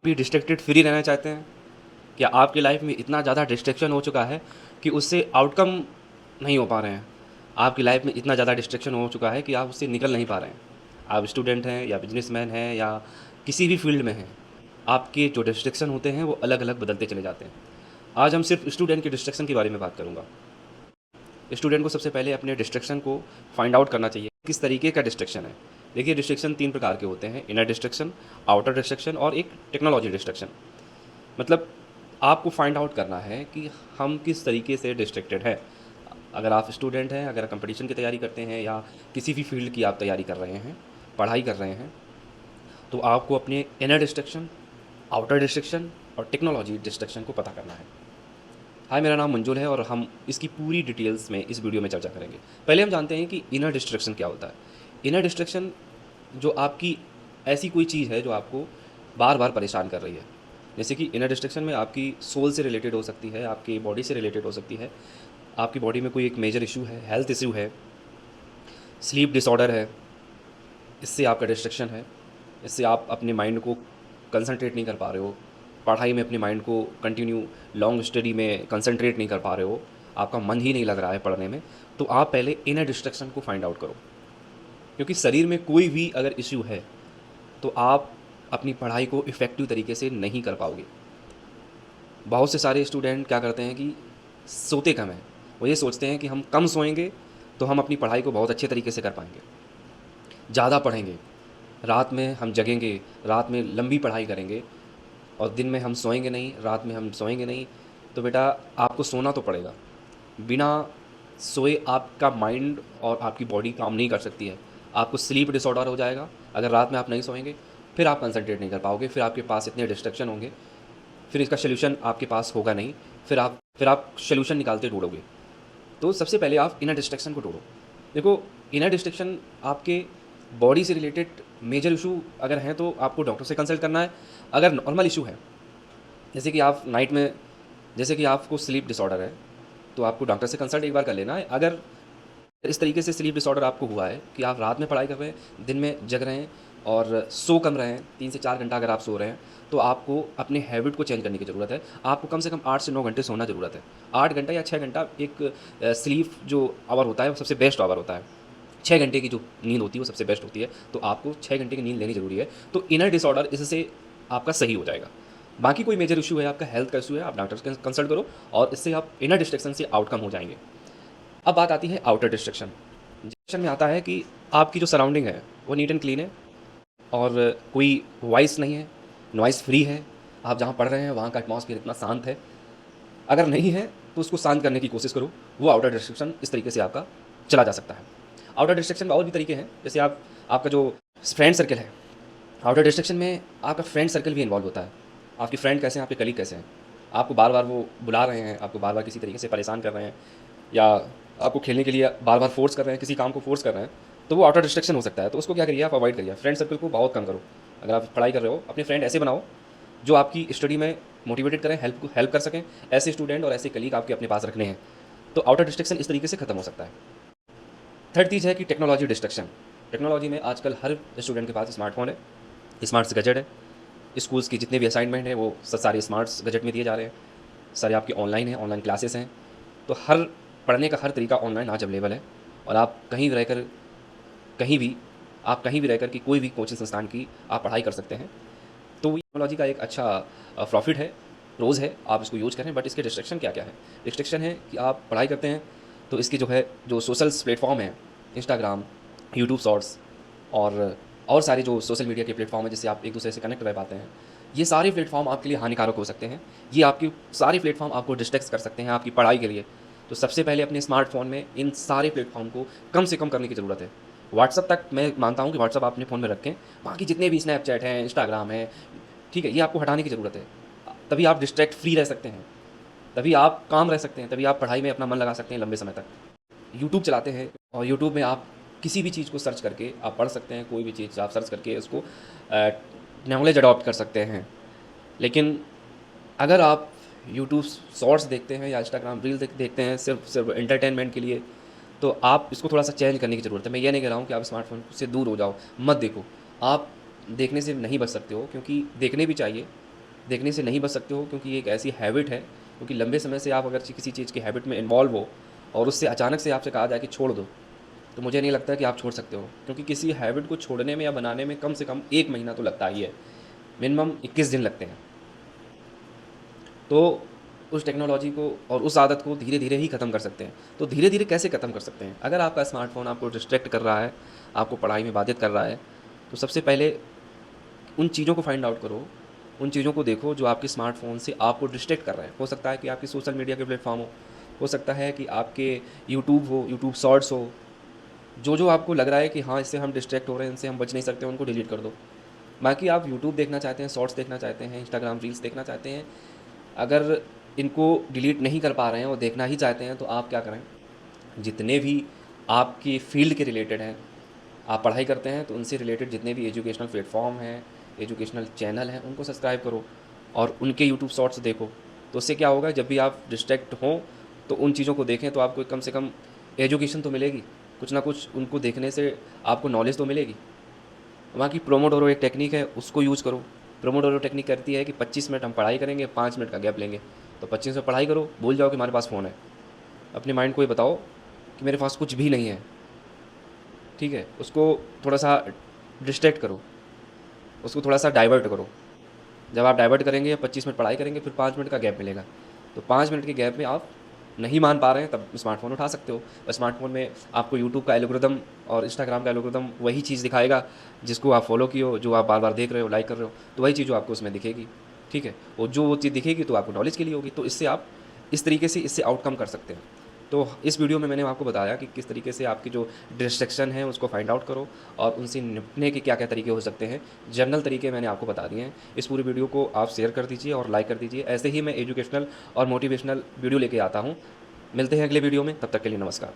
भी distracted free रहना चाहते हैं? क्या आपकी लाइफ में इतना ज़्यादा डिस्ट्रैक्शन हो चुका है कि उससे आउटकम नहीं हो पा रहे हैं? आपकी लाइफ में इतना ज़्यादा डिस्ट्रैक्शन हो चुका है कि आप उससे निकल नहीं पा रहे हैं। आप स्टूडेंट हैं या बिज़नेसमैन हैं या किसी भी फ़ील्ड में हैं, आपके जो डिस्ट्रैक्शन होते हैं वो अलग-अलग बदलते चले जाते हैं। आज हम सिर्फ़ स्टूडेंट के डिस्ट्रैक्शन के बारे में बात करूँगा। स्टूडेंट को सबसे पहले अपने डिस्ट्रैक्शन को फाइंड आउट करना चाहिए, किस तरीके का डिस्ट्रैक्शन है। देखिए डिस्ट्रैक्शन 3 प्रकार के होते हैं, इनर डिस्ट्रैक्शन, आउटर डिस्ट्रैक्शन और एक टेक्नोलॉजी डिस्ट्रैक्शन। मतलब आपको फाइंड आउट करना है कि हम किस तरीके से डिस्ट्रैक्टेड हैं। अगर आप स्टूडेंट हैं, अगर कंपटीशन की तैयारी करते हैं या किसी भी फील्ड की आप तैयारी कर रहे हैं, पढ़ाई कर रहे हैं, तो आपको अपने इनर डिस्ट्रैक्शन, आउटर डिस्ट्रैक्शन और टेक्नोलॉजी डिस्ट्रैक्शन को पता करना है। हाय, मेरा नाम मंजुल है और हम इसकी पूरी डिटेल्स में इस वीडियो में चर्चा करेंगे। पहले हम जानते हैं कि इनर डिस्ट्रैक्शन क्या होता है। इनर डिस्ट्रैक्शन जो आपकी ऐसी कोई चीज़ है जो आपको बार-बार परेशान कर रही है। जैसे कि इनर डिस्ट्रैक्शन में आपकी सोल से रिलेटेड हो सकती है, आपकी बॉडी से रिलेटेड हो सकती है। आपकी बॉडी में कोई एक मेजर इश्यू है, हेल्थ इश्यू है, स्लीप डिसऑर्डर है, इससे आपका डिस्ट्रैक्शन है। इससे आप अपने माइंड को कंसंट्रेट नहीं कर पा रहे हो, पढ़ाई में अपने माइंड को कंटिन्यू लॉन्ग स्टडी में कंसंट्रेट नहीं कर पा रहे हो, आपका मन ही नहीं लग रहा है पढ़ने में, तो आप पहले इनर डिस्ट्रैक्शन को फाइंड आउट करो। क्योंकि शरीर में कोई भी अगर इश्यू है, तो आप अपनी पढ़ाई को इफ़ेक्टिव तरीके से नहीं कर पाओगे। बहुत से सारे स्टूडेंट क्या करते हैं कि सोते कम हैं। वो ये सोचते हैं कि हम कम सोएंगे तो हम अपनी पढ़ाई को बहुत अच्छे तरीके से कर पाएंगे। ज़्यादा पढ़ेंगे, रात में हम जगेंगे, रात में लंबी पढ़ाई करेंगे और दिन में हम सोएंगे नहीं, रात में हम सोएंगे नहीं, तो बेटा आपको सोना तो पड़ेगा। बिना सोए आपका माइंड और आपकी बॉडी काम नहीं कर सकती है। आपको स्लीप डिसऑर्डर हो जाएगा अगर रात में आप नहीं सोएंगे, फिर आप कंसंट्रेट नहीं कर पाओगे, फिर आपके पास इतने डिस्ट्रैक्शन होंगे, फिर इसका सॉल्यूशन आपके पास होगा नहीं, फिर आप सॉल्यूशन निकालते ढूँढोगे। तो सबसे पहले आप इनर डिस्ट्रैक्शन को ढूँढो। देखो, इनर डिस्ट्रैक्शन आपके बॉडी से रिलेटेड मेजर इशू अगर हैं तो आपको डॉक्टर से कंसल्ट करना है। अगर नॉर्मल इशू है, जैसे कि आप नाइट में जैसे कि आपको स्लीप डिसऑर्डर है, तो आपको डॉक्टर से कंसल्ट एक बार कर लेना है। अगर इस तरीके से स्लीप डिसऑर्डर आपको हुआ है कि आप रात में पढ़ाई कर रहे हैं, दिन में जग रहे हैं और सो कम रहे हैं, 3 से 4 घंटा अगर आप सो रहे हैं, तो आपको अपने हैबिट को चेंज करने की ज़रूरत है। आपको कम से कम 8 से 9 घंटे सोना ज़रूरत है। 8 घंटा या 6 घंटा एक स्लीप जो आवर होता है वो सबसे बेस्ट आवर होता है। 6 घंटे की जो नींद होती है वो सबसे बेस्ट होती है, तो आपको 6 घंटे की नींद लेनी ज़रूरी है। तो इनर डिसऑर्डर इससे आपका सही हो जाएगा। बाकी कोई मेजर इशू है, आपका हेल्थ का इशू है, आप डॉक्टर से कंसल्ट करो और इससे आप इनर डिस्ट्रैक्शन से आउटकम हो जाएंगे। अब बात आती है आउटर डिस्ट्रैक्शन। डिस्ट्रैक्शन में आता है कि आपकी जो सराउंडिंग है वो नीट एंड क्लीन है और कोई वॉइस नहीं है, नॉइज़ फ्री है। आप जहाँ पढ़ रहे हैं वहाँ का एटमॉस्फेयर इतना शांत है। अगर नहीं है तो उसको शांत करने की कोशिश करो। वो आउटर डिस्ट्रैक्शन इस तरीके से आपका चला जा सकता है। आउटर डिस्ट्रैक्शन में और भी तरीके हैं, जैसे आपका जो फ्रेंड सर्कल है। आउटर डिस्ट्रैक्शन में आपका फ्रेंड सर्कल भी इन्वॉल्व होता है। आपके फ्रेंड कैसे हैं, आपके कलीग कैसे हैं, आपको बार बार वो बुला रहे हैं, आपको बार बार किसी तरीके से परेशान कर रहे हैं या आपको खेलने के लिए बार बार फोर्स कर रहे हैं, किसी काम को फोर्स कर रहे हैं, तो वो आउटर डिस्ट्रैक्शन हो सकता है। तो उसको क्या करिए, आप अवॉइड करिए। फ्रेंड सर्कल को बहुत कम करो। अगर आप पढ़ाई कर रहे हो, अपने फ्रेंड ऐसे बनाओ जो आपकी स्टडी में मोटिवेटेड करें, हेल्प कर सकें। ऐसे स्टूडेंट और ऐसे कलीग आपके अपने पास रखने हैं, तो आउटर डिस्ट्रैक्शन इस तरीके से खत्म हो सकता है। थर्ड चीज़ है कि टेक्नोलॉजी डिस्ट्रैक्शन। टेक्नोलॉजी में आजकल हर स्टूडेंट के पास स्मार्टफोन है, स्मार्ट गजेट है। स्कूल्स की जितने भी असाइनमेंट हैं वो सारे स्मार्ट गजेट में दिए जा रहे हैं। सारे आपके ऑनलाइन हैं, ऑनलाइन क्लासेस हैं। तो हर पढ़ने का हर तरीका ऑनलाइन आज अवेलेबल है और आप कहीं भी कहीं भी रहकर कि कोई भी कोचिंग संस्थान की आप पढ़ाई कर सकते हैं। तो टेक्नोलॉजी का एक अच्छा प्रॉफिट है, प्रोज़ है, आप इसको यूज़ करें। बट इसके डिस्ट्रैक्शन क्या-क्या है? डिस्ट्रैक्शन है कि आप पढ़ाई करते हैं तो इसके जो सोशल प्लेटफ़ॉर्म हैं, इंस्टाग्राम, यूट्यूब शॉर्ट्स और सारे जो सोशल मीडिया के प्लेटफ़ॉर्म हैं जिससे आप एक-दूसरे से कनेक्ट रह पाते हैं, ये सारे प्लेटफ़ॉर्म आपके लिए हानिकारक हो सकते हैं। ये आपके सारे प्लेटफ़ॉर्म आपको डिस्ट्रैक्ट कर सकते हैं आपकी पढ़ाई के लिए। तो सबसे पहले अपने स्मार्टफ़ोन में इन सारे प्लेटफ़ॉर्म को कम से कम करने की ज़रूरत है। व्हाट्सएप तक मैं मानता हूँ कि व्हाट्सएप आप अपने फ़ोन में रखें, बाकी जितने भी स्नैपचैट हैं, इंस्टाग्राम है, ठीक है, ये आपको हटाने की ज़रूरत है। तभी आप डिस्ट्रैक्ट फ्री रह सकते हैं, तभी आप काम रह सकते हैं, तभी आप पढ़ाई में अपना मन लगा सकते हैं लंबे समय तक। यूट्यूब चलाते हैं और यूट्यूब में आप किसी भी चीज़ को सर्च करके आप पढ़ सकते हैं, कोई भी चीज़ आप सर्च करके उसको नॉलेज अडॉप्ट कर सकते हैं। लेकिन अगर आप यूट्यूब शॉर्ट्स देखते हैं या इंस्टाग्राम रील देखते हैं सिर्फ एंटरटेनमेंट के लिए, तो आप इसको थोड़ा सा चेंज करने की ज़रूरत है। मैं ये नहीं कह रहा हूँ कि आप स्मार्टफोन से दूर हो जाओ, मत देखो। आप देखने से नहीं बच सकते हो, क्योंकि देखने भी चाहिए, देखने से नहीं बच सकते हो, क्योंकि ये एक ऐसी हैबिट है, क्योंकि लंबे समय से आप अगर किसी चीज़ की हैबिट में इन्वॉल्व हो और उससे अचानक से आपसे कहा जाए कि छोड़ दो, तो मुझे नहीं लगता कि आप छोड़ सकते हो, क्योंकि किसी हैबिट को छोड़ने में या बनाने में कम से कम 1 महीना तो लगता ही है, मिनिमम 21 दिन लगते हैं। तो उस टेक्नोलॉजी को और उस आदत को धीरे-धीरे ही ख़त्म कर सकते हैं। तो धीरे-धीरे कैसे ख़त्म कर सकते हैं? अगर आपका स्मार्टफ़ोन आपको डिस्ट्रैक्ट कर रहा है, आपको पढ़ाई में बाधित कर रहा है, तो सबसे पहले उन चीज़ों को फाइंड आउट करो, उन चीज़ों को देखो जो आपके स्मार्टफ़ोन से आपको डिस्ट्रैक्ट कर रहे हैं। हो सकता है कि आपके सोशल मीडिया के प्लेटफ़ॉर्म हो सकता है कि आपके यूट्यूब हो, यूट्यूब शॉर्ट्स हो, जो आपको लग रहा है कि हाँ, इससे हम डिस्ट्रैक्ट हो रहे हैं, इनसे हम बच नहीं सकते, उनको डिलीट कर दो। बाकी आप यूट्यूब देखना चाहते हैं, शॉर्ट्स देखना चाहते हैं, इंस्टाग्राम रील्स देखना चाहते हैं, अगर इनको डिलीट नहीं कर पा रहे हैं और देखना ही चाहते हैं, तो आप क्या करें, जितने भी आपकी फ़ील्ड के रिलेटेड हैं, आप पढ़ाई करते हैं तो उनसे रिलेटेड जितने भी एजुकेशनल प्लेटफ़ॉर्म हैं, एजुकेशनल चैनल हैं, उनको सब्सक्राइब करो और उनके यूट्यूब शॉर्ट्स देखो। तो उससे क्या होगा, जब भी आप डिस्ट्रैक्ट हों, तो उन चीज़ों को देखें तो आपको कम से कम एजुकेशन तो मिलेगी, कुछ ना कुछ उनको देखने से आपको नॉलेज तो मिलेगी। वहाँ की प्रोमोडोरो एक टेक्निक है, उसको यूज़ करो। प्रोमोडोरो टेक्निक करती है कि 25 मिनट हम पढ़ाई करेंगे, 5 मिनट का गैप लेंगे। तो 25 मिनट पढ़ाई करो, भूल जाओ कि हमारे पास फ़ोन है। अपने माइंड को ये बताओ कि मेरे पास कुछ भी नहीं है, ठीक है? उसको थोड़ा-सा डिस्ट्रैक्ट करो, उसको थोड़ा-सा डाइवर्ट करो। जब आप डाइवर्ट करेंगे या 25 मिनट पढ़ाई करेंगे, फिर 5 मिनट का गैप मिलेगा। तो 5 मिनट के गैप में आप नहीं मान पा रहे हैं, तब स्मार्टफ़ोन उठा सकते हो। और स्मार्टफ़ोन में आपको यूट्यूब का एल्गोरिदम और इंस्टाग्राम का एल्गोरिदम वही चीज़ दिखाएगा, जिसको आप फ़ॉलो किए हो, जो आप बार-बार देख रहे हो, लाइक कर रहे हो, तो वही चीज़ आपको उसमें दिखेगी, ठीक है? और जो वो चीज़ दिखेगी तो आपको नॉलेज के लिए होगी, तो इससे आप इस तरीके से इससे आउटकम कर सकते हैं। तो इस वीडियो में मैंने आपको बताया कि किस तरीके से आपकी जो डिस्ट्रैक्शन है उसको फाइंड आउट करो और उनसे निपटने के क्या-क्या तरीके हो सकते हैं। जनरल तरीके मैंने आपको बता दिए हैं। इस पूरी वीडियो को आप शेयर कर दीजिए और लाइक कर दीजिए। ऐसे ही मैं एजुकेशनल और मोटिवेशनल वीडियो लेके आता हूँ। मिलते हैं अगले वीडियो में, तब तक के लिए नमस्कार।